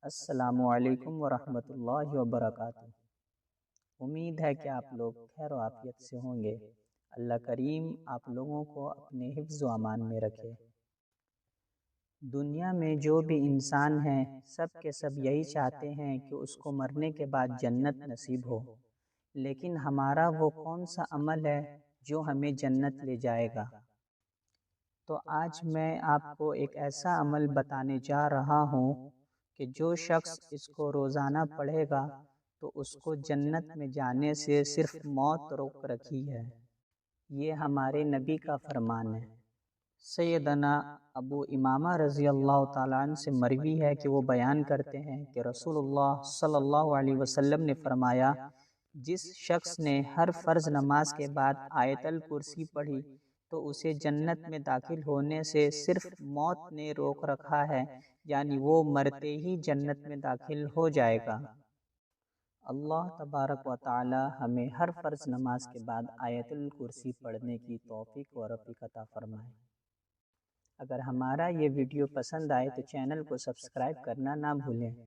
السلام علیکم ورحمۃ اللہ وبرکاتہ۔ امید ہے کہ آپ لوگ خیر و عافیت سے ہوں گے۔ اللہ کریم آپ لوگوں کو اپنے حفظ و امان میں رکھے۔ دنیا میں جو بھی انسان ہیں سب کے سب یہی چاہتے ہیں کہ اس کو مرنے کے بعد جنت نصیب ہو، لیکن ہمارا وہ کون سا عمل ہے جو ہمیں جنت لے جائے گا؟ تو آج میں آپ کو ایک ایسا عمل بتانے جا رہا ہوں کہ جو شخص اس کو روزانہ پڑھے گا تو اس کو جنت میں جانے سے صرف موت روک رکھی ہے۔ یہ ہمارے نبی کا فرمان ہے۔ سیدنا ابو امامہ رضی اللہ تعالیٰ عنہ سے مروی ہے کہ وہ بیان کرتے ہیں کہ رسول اللہ صلی اللہ علیہ وسلم نے فرمایا، جس شخص نے ہر فرض نماز کے بعد آیت الکرسی پڑھی تو اسے جنت میں داخل ہونے سے صرف موت نے روک رکھا ہے، یعنی وہ مرتے ہی جنت میں داخل ہو جائے گا۔ اللہ تبارک و تعالی ہمیں ہر فرض نماز کے بعد آیت الکرسی پڑھنے کی توفیق و رفیق عطا فرمائے۔ اگر ہمارا یہ ویڈیو پسند آئے تو چینل کو سبسکرائب کرنا نہ بھولیں۔